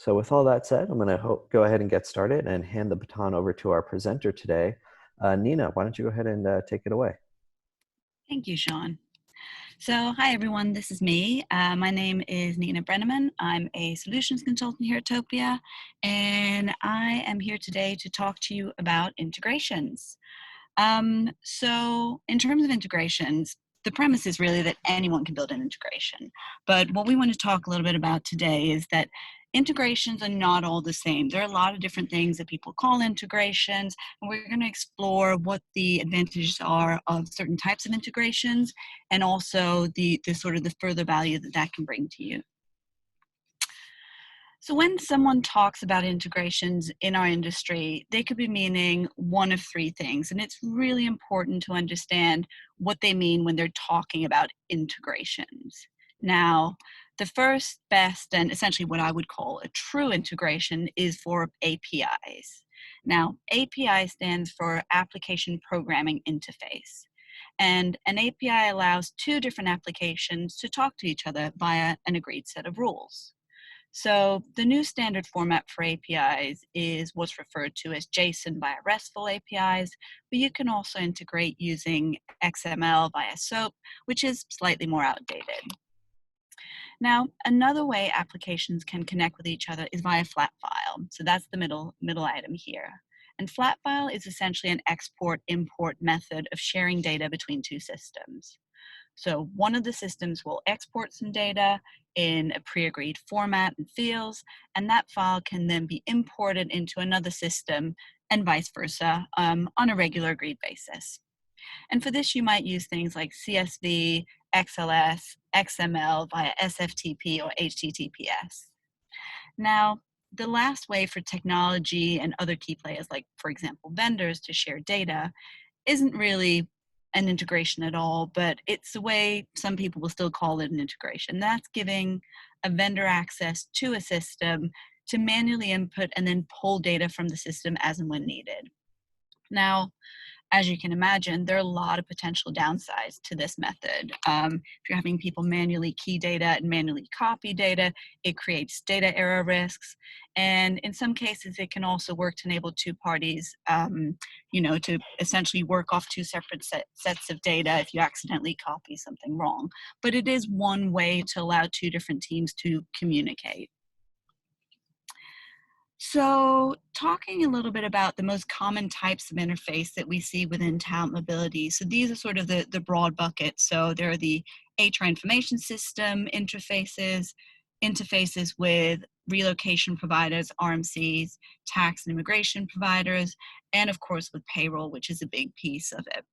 So with all that said, I'm going to go ahead and get started and hand the baton over to our presenter today. Nina, why don't you go ahead and take it away? Thank you, Sean. So, hi everyone, this is me. My name is Nina Brenneman. I'm a solutions consultant here at Topia, and I am here today to talk to you about integrations. In terms of integrations, the premise is really that anyone can build an integration. But what we want to talk a little bit about today is that integrations are not all the same. There are a lot of different things that people call integrations, and we're going to explore what the advantages are of certain types of integrations and also the sort of the further value that that can bring to you. So when someone talks about integrations in our industry, they could be meaning one of three things. And it's really important to understand what they mean when they're talking about integrations. Now, the first, best, and essentially what I would call a true integration is for APIs. Now, API stands for Application Programming Interface. And an API allows two different applications to talk to each other via an agreed set of rules. So the new standard format for APIs is what's referred to as JSON via RESTful APIs, but you can also integrate using XML via SOAP, which is slightly more outdated. Now, another way applications can connect with each other is via flat file. So that's the middle item here. And flat file is essentially an export-import method of sharing data between two systems. So one of the systems will export some data in a pre-agreed format and fields, and that file can then be imported into another system and vice versa on a regular agreed basis. And for this, you might use things like CSV, XLS, XML via SFTP or HTTPS. Now, the last way for technology and other key players, like, for example, vendors, to share data isn't really an integration at all, but it's the way some people will still call it an integration. That's giving a vendor access to a system to manually input and then pull data from the system as and when needed. Now, as you can imagine, there are a lot of potential downsides to this method. If you're having people manually key data and manually copy data, it creates data error risks. And in some cases, it can also work to enable two parties, to essentially work off two separate sets of data if you accidentally copy something wrong. But it is one way to allow two different teams to communicate. So talking a little bit about the most common types of interface that we see within talent mobility. So these are sort of the broad buckets. So there are the HR information system interfaces, interfaces with relocation providers, RMCs, tax and immigration providers, and of course with payroll, which is a big piece of it.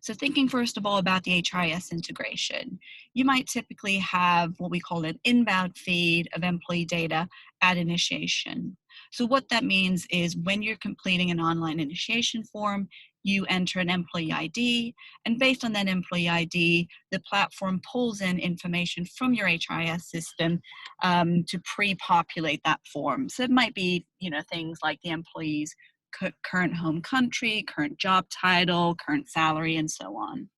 So thinking first of all about the HRIS integration, you might typically have what we call an inbound feed of employee data at initiation. So what that means is when you're completing an online initiation form, you enter an employee ID, and based on that employee ID, the platform pulls in information from your HRIS system to pre-populate that form. So it might be, things like the employee's current home country, current job title, current salary, and so on.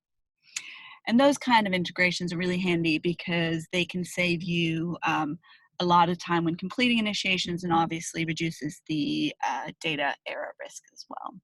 And those kind of integrations are really handy because they can save you a lot of time when completing initiations and obviously reduces the data error risk as well.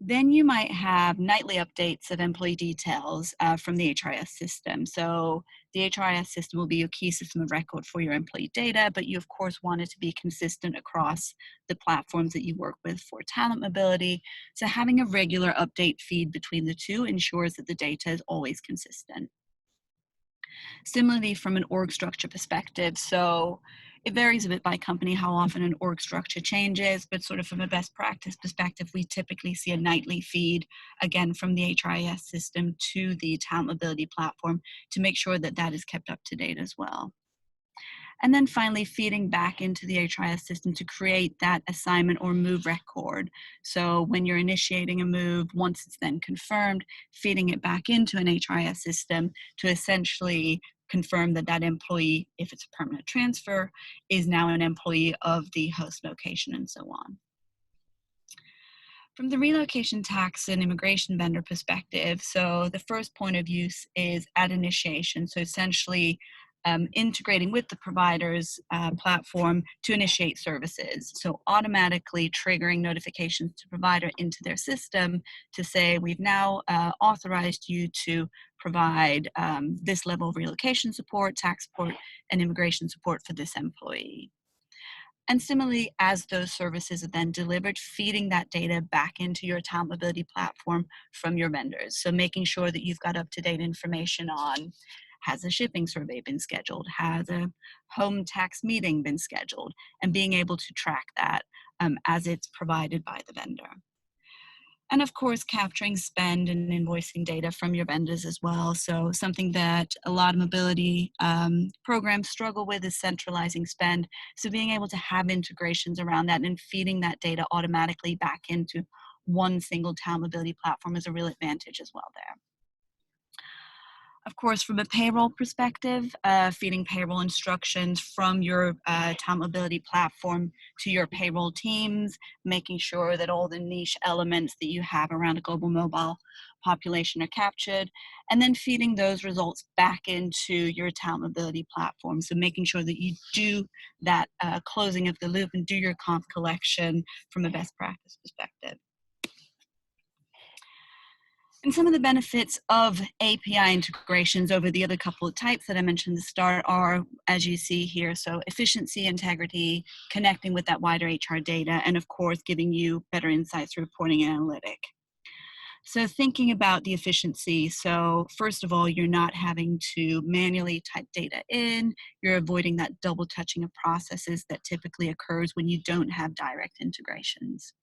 Then you might have nightly updates of employee details from the HRIS system. So the HRIS system will be your key system of record for your employee data, but you of course want it to be consistent across the platforms that you work with for talent mobility. So having a regular update feed between the two ensures that the data is always consistent. Similarly, from an org structure perspective, so it varies a bit by company how often an org structure changes, but sort of from a best practice perspective, we typically see a nightly feed, again, from the HRIS system to the talent mobility platform to make sure that that is kept up to date as well. And then finally, feeding back into the HRIS system to create that assignment or move record. So when you're initiating a move, once it's then confirmed, feeding it back into an HRIS system to essentially confirm that that employee, if it's a permanent transfer, is now an employee of the host location and so on. From the relocation tax and immigration vendor perspective, so the first point of use is at initiation. So essentially, integrating with the provider's platform to initiate services. So automatically triggering notifications to provider into their system to say, we've now authorized you to provide this level of relocation support, tax support, and immigration support for this employee. And similarly, as those services are then delivered, feeding that data back into your talent mobility platform from your vendors. So making sure that you've got up-to-date information on, has a shipping survey been scheduled? Has a home tax meeting been scheduled? And being able to track that as it's provided by the vendor. And of course, capturing spend and invoicing data from your vendors as well. So something that a lot of mobility programs struggle with is centralizing spend. So being able to have integrations around that and feeding that data automatically back into one single talent mobility platform is a real advantage as well there. Of course, from a payroll perspective, feeding payroll instructions from your talent mobility platform to your payroll teams, making sure that all the niche elements that you have around a global mobile population are captured, and then feeding those results back into your talent mobility platform. So making sure that you do that closing of the loop and do your comp collection from a best practice perspective. And some of the benefits of API integrations over the other couple of types that I mentioned at the start are, as you see here, so efficiency, integrity, connecting with that wider HR data, and of course, giving you better insights through reporting and analytic. So thinking about the efficiency, so first of all, you're not having to manually type data in, you're avoiding that double touching of processes that typically occurs when you don't have direct integrations.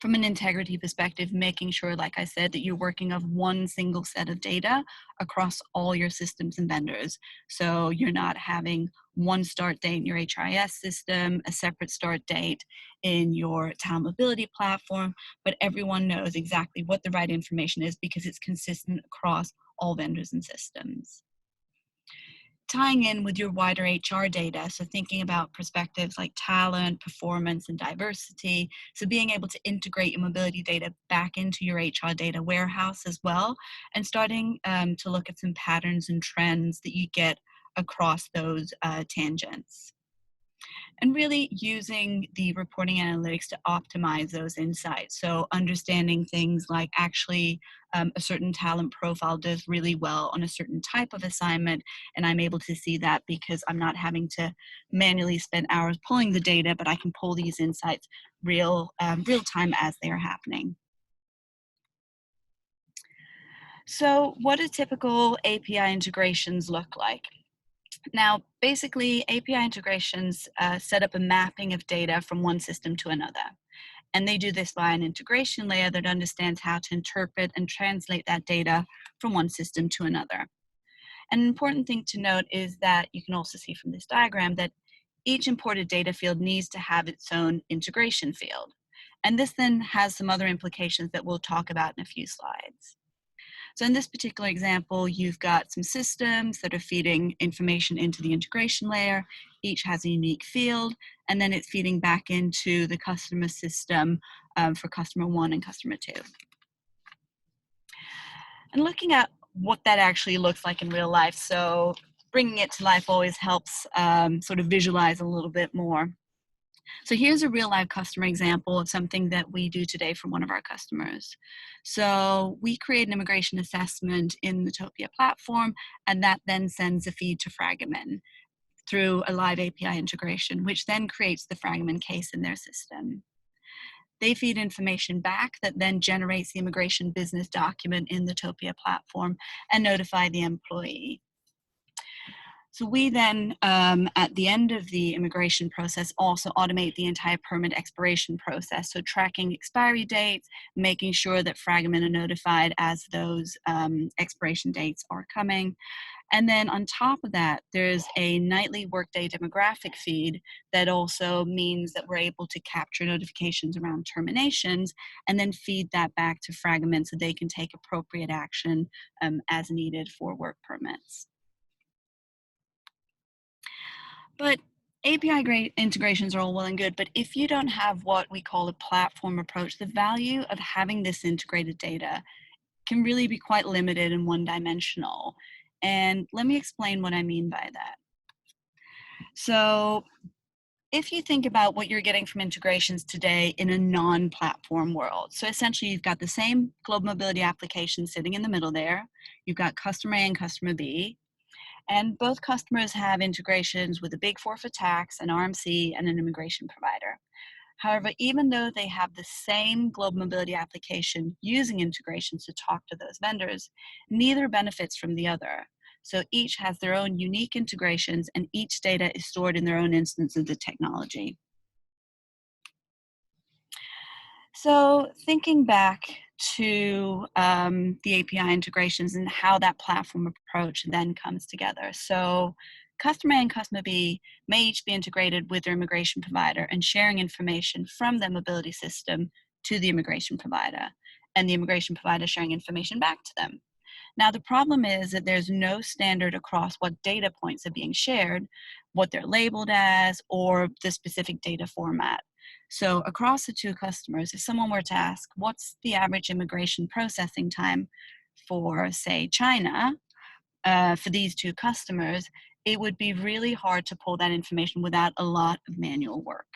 From an integrity perspective, making sure, like I said, that you're working off one single set of data across all your systems and vendors. So you're not having one start date in your HRIS system, a separate start date in your talent mobility platform, but everyone knows exactly what the right information is because it's consistent across all vendors and systems. Tying in with your wider HR data, so thinking about perspectives like talent, performance, and diversity, so being able to integrate your mobility data back into your HR data warehouse as well, and starting to look at some patterns and trends that you get across those tangents. And really using the reporting analytics to optimize those insights. So understanding things like actually a certain talent profile does really well on a certain type of assignment, and I'm able to see that because I'm not having to manually spend hours pulling the data, but I can pull these insights real time as they are happening. So what do typical API integrations look like? Now, basically, API integrations set up a mapping of data from one system to another. And they do this via an integration layer that understands how to interpret and translate that data from one system to another. An important thing to note is that you can also see from this diagram that each imported data field needs to have its own integration field. And this then has some other implications that we'll talk about in a few slides. So in this particular example, you've got some systems that are feeding information into the integration layer. Each has a unique field, and then it's feeding back into the customer system for customer one and customer two. And looking at what that actually looks like in real life, so bringing it to life always helps sort of visualize a little bit more. So here's a real live customer example of something that we do today for one of our customers. So we create an immigration assessment in the Topia platform, and that then sends a feed to Fragamen through a live API integration, which then creates the Fragamen case in their system. They feed information back that then generates the immigration business document in the Topia platform and notify the employee. So we then, at the end of the immigration process, also automate the entire permit expiration process. So tracking expiry dates, making sure that Fragamen are notified as those expiration dates are coming. And then on top of that, there's a nightly Workday demographic feed that also means that we're able to capture notifications around terminations and then feed that back to Fragamen so they can take appropriate action as needed for work permits. But API integrations are all well and good, but if you don't have what we call a platform approach, the value of having this integrated data can really be quite limited and one-dimensional. And let me explain what I mean by that. So if you think about what you're getting from integrations today in a non-platform world, so essentially you've got the same global mobility application sitting in the middle there. You've got customer A and customer B, and both customers have integrations with the Big Four for tax, an RMC, and an immigration provider. However, even though they have the same global mobility application using integrations to talk to those vendors, neither benefits from the other. So each has their own unique integrations, and each data is stored in their own instance of the technology. So thinking back to the API integrations and how that platform approach then comes together. So customer A and customer B may each be integrated with their immigration provider and sharing information from their mobility system to the immigration provider, and the immigration provider sharing information back to them. Now, the problem is that there's no standard across what data points are being shared, what they're labeled as, or the specific data format. So across the two customers, if someone were to ask, what's the average immigration processing time for, say, China, for these two customers, it would be really hard to pull that information without a lot of manual work.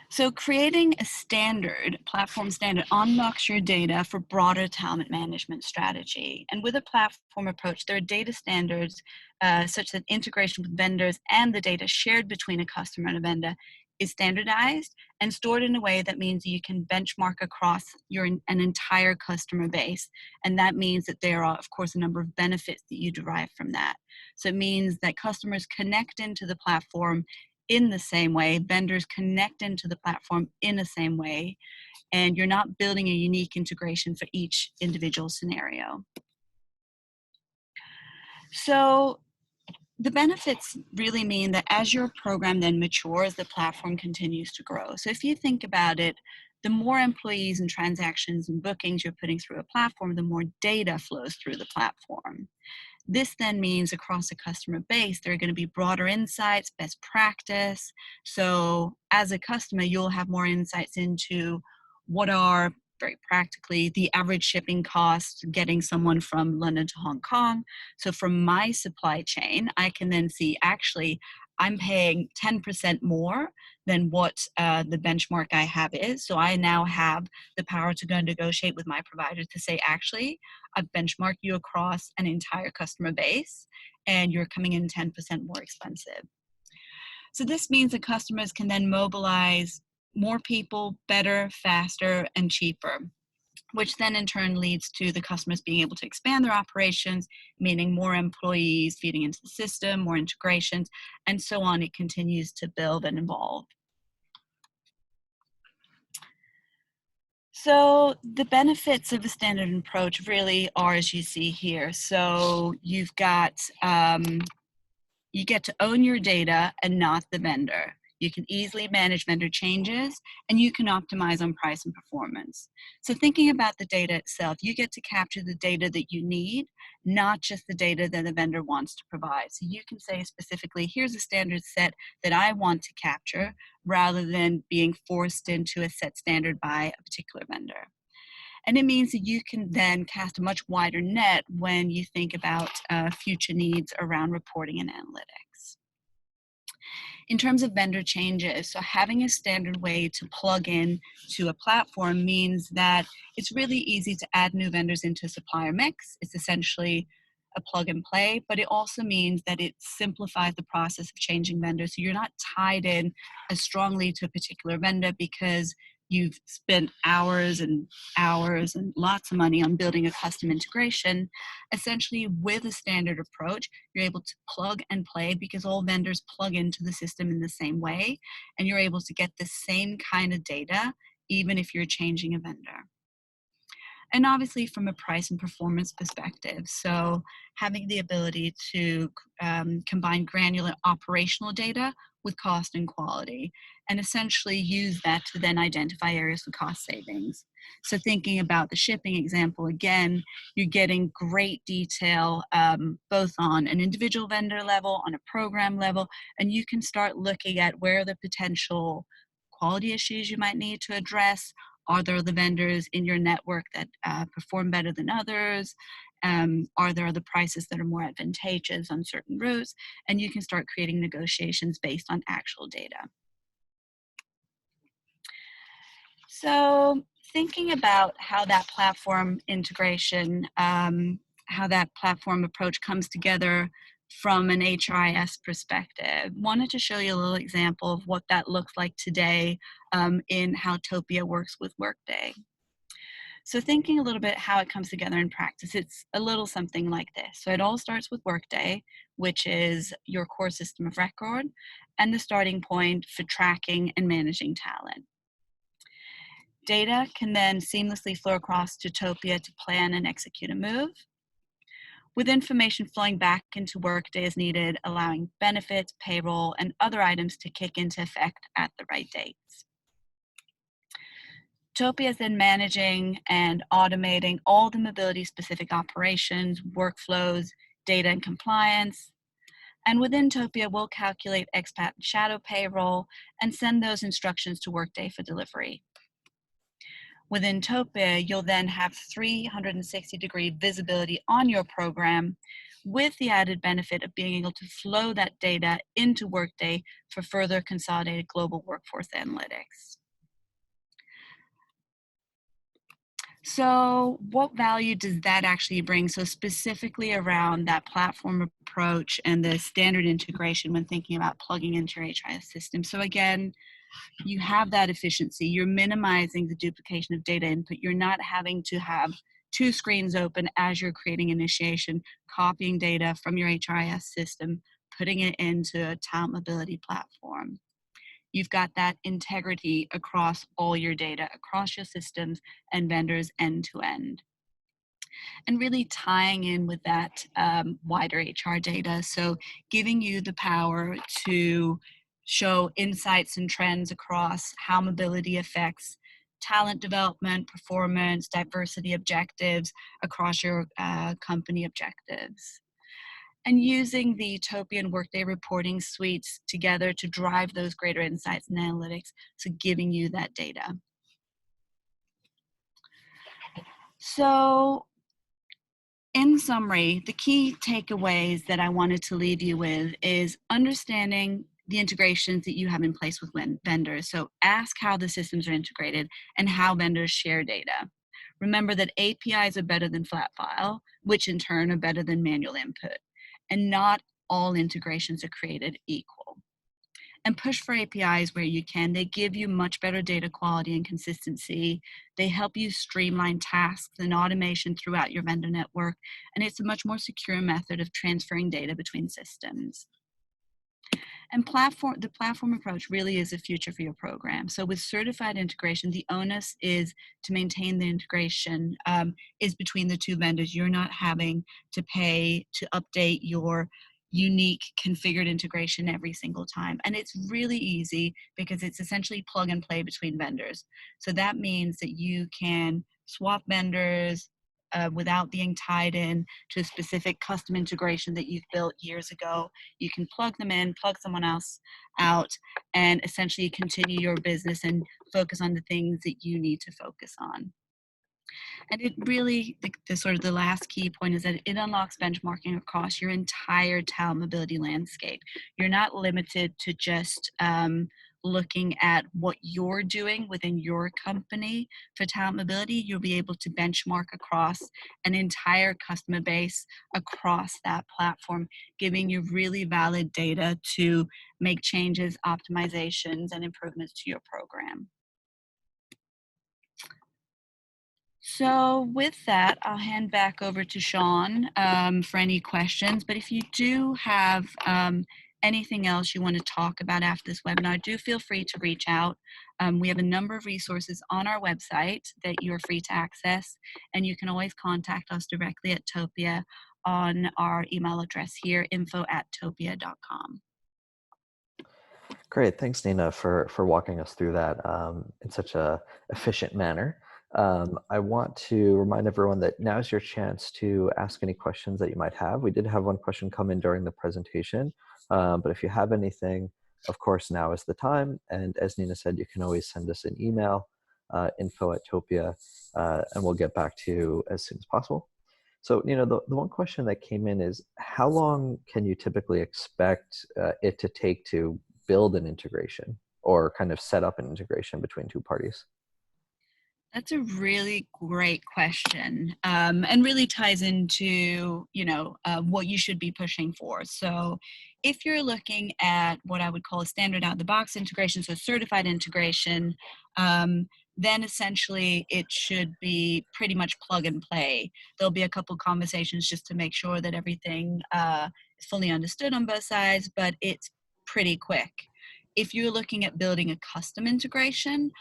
So creating a standard, platform standard, unlocks your data for broader talent management strategy. And with a platform approach, there are data standards such that integration with vendors and the data shared between a customer and a vendor is standardized and stored in a way that means you can benchmark across an entire customer base. And that means that there are, of course, a number of benefits that you derive from that. So it means that customers connect into the platform in the same way, vendors connect into the platform in the same way, and you're not building a unique integration for each individual scenario. So the benefits really mean that as your program then matures, the platform continues to grow. So if you think about it, the more employees and transactions and bookings you're putting through a platform, the more data flows through the platform. This then means across a customer base, there are going to be broader insights, best practice. So as a customer, you'll have more insights into what are very practically the average shipping costs getting someone from London to Hong Kong. So from my supply chain, I can then see actually I'm paying 10% more than what the benchmark I have is. So I now have the power to go and negotiate with my provider to say, actually, I've benchmarked you across an entire customer base and you're coming in 10% more expensive. So this means that customers can then mobilize more people better, faster, and cheaper, which then in turn leads to the customers being able to expand their operations, meaning more employees feeding into the system, more integrations, and so on. It continues to build and evolve. So the benefits of a standard approach really are as you see here. So you've got, you get to own your data and not the vendor. You can easily manage vendor changes, and you can optimize on price and performance. So thinking about the data itself, you get to capture the data that you need, not just the data that the vendor wants to provide. So you can say specifically, here's a standard set that I want to capture, rather than being forced into a set standard by a particular vendor. And it means that you can then cast a much wider net when you think about future needs around reporting and analytics. In terms of vendor changes, so having a standard way to plug in to a platform means that it's really easy to add new vendors into a supplier mix. It's essentially a plug and play, but it also means that it simplifies the process of changing vendors. So you're not tied in as strongly to a particular vendor because you've spent hours and hours and lots of money on building a custom integration. Essentially, with a standard approach, you're able to plug and play because all vendors plug into the system in the same way, and you're able to get the same kind of data even if you're changing a vendor. And obviously from a price and performance perspective. So having the ability to combine granular operational data with cost and quality, and essentially use that to then identify areas for cost savings. So thinking about the shipping example again, you're getting great detail both on an individual vendor level, on a program level, and you can start looking at where the potential quality issues you might need to address, Are there the vendors in your network that perform better than others? Are there other prices that are more advantageous on certain routes? And you can start creating negotiations based on actual data. So thinking about how that platform integration, how that platform approach comes together from an HRIS perspective, wanted to show you a little example of what that looks like today in how Topia works with Workday. So thinking a little bit how it comes together in practice, it's a little something like this. So it all starts with Workday, which is your core system of record and the starting point for tracking and managing talent. Data can then seamlessly flow across to Topia to plan and execute a move, with information flowing back into Workday as needed, allowing benefits, payroll, and other items to kick into effect at the right dates. Topia is then managing and automating all the mobility-specific operations, workflows, data and compliance. And within Topia, we'll calculate expat and shadow payroll and send those instructions to Workday for delivery. Within Topia, you'll then have 360-degree visibility on your program with the added benefit of being able to flow that data into Workday for further consolidated global workforce analytics. So what value does that actually bring? So specifically around that platform approach and the standard integration when thinking about plugging into your HRIS system. So again, you have that efficiency. You're minimizing the duplication of data input. You're not having to have two screens open as you're creating initiation, copying data from your HRIS system, putting it into a talent mobility platform. You've got that integrity across all your data, across your systems and vendors end to end. And really tying in with that wider HR data. So giving you the power to show insights and trends across how mobility affects talent development, performance, diversity objectives across your company objectives. And using the Topia and Workday reporting suites together to drive those greater insights and analytics, so giving you that data. So in summary, the key takeaways that I wanted to leave you with is understanding the integrations that you have in place with vendors. So ask how the systems are integrated and how vendors share data. Remember that APIs are better than flat file, which in turn are better than manual input. And not all integrations are created equal. And push for APIs where you can. They give you much better data quality and consistency. They help you streamline tasks and automation throughout your vendor network. And it's a much more secure method of transferring data between systems. And the platform approach really is the future for your program. So with certified integration, the onus is to maintain the integration is between the two vendors. You're not having to pay to update your unique configured integration every single time. And it's really easy because it's essentially plug and play between vendors. So that means that you can swap vendors, without being tied in to a specific custom integration that you've built years ago. You can plug them in, plug someone else out, and essentially continue your business and focus on the things that you need to focus on. And it really, the last key point is that it unlocks benchmarking across your entire talent mobility landscape. You're not limited to just looking at what you're doing within your company for talent mobility. You'll be able to benchmark across an entire customer base across that platform, giving you really valid data to make changes, optimizations, and improvements to your program. So with that, I'll hand back over to Sean for any questions. But if you do have anything else you want to talk about after this webinar, do feel free to reach out. We have a number of resources on our website that you're free to access, and you can always contact us directly at Topia on our email address here, info@topia.com. Great, thanks, Nina, for walking us through that in such a efficient manner. I want to remind everyone that now's your chance to ask any questions that you might have. We did have one question come in during the presentation, but if you have anything, of course, now is the time. And as Nina said, you can always send us an email info@Topia, and we'll get back to you as soon as possible. So, the one question that came in is, how long can you typically expect it to take to build an integration or kind of set up an integration between two parties? That's a really great question, and really ties into what you should be pushing for. So, if you're looking at what I would call a standard out the box integration, so certified integration, then essentially it should be pretty much plug and play. There'll be a couple conversations just to make sure that everything is fully understood on both sides, but it's pretty quick. If you're looking at building a custom integration,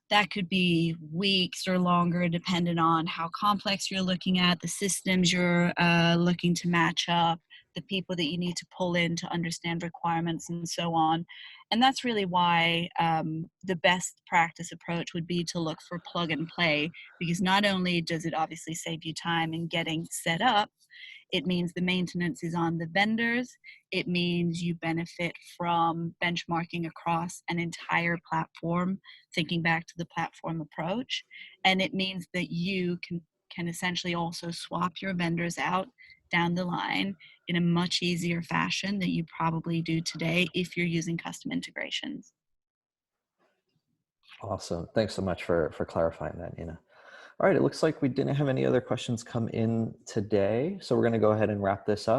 that could be weeks or longer, depending on how complex you're looking at, the systems you're looking to match up, the people that you need to pull in to understand requirements, and so on. And that's really why the best practice approach would be to look for plug and play, because not only does it obviously save you time in getting set up, it means the maintenance is on the vendors. It means you benefit from benchmarking across an entire platform, thinking back to the platform approach. And it means that you can essentially also swap your vendors out down the line in a much easier fashion than you probably do today if you're using custom integrations. Awesome. Thanks so much for clarifying that, Nina. All right, it looks like we didn't have any other questions come in today, so we're going to go ahead and wrap this up.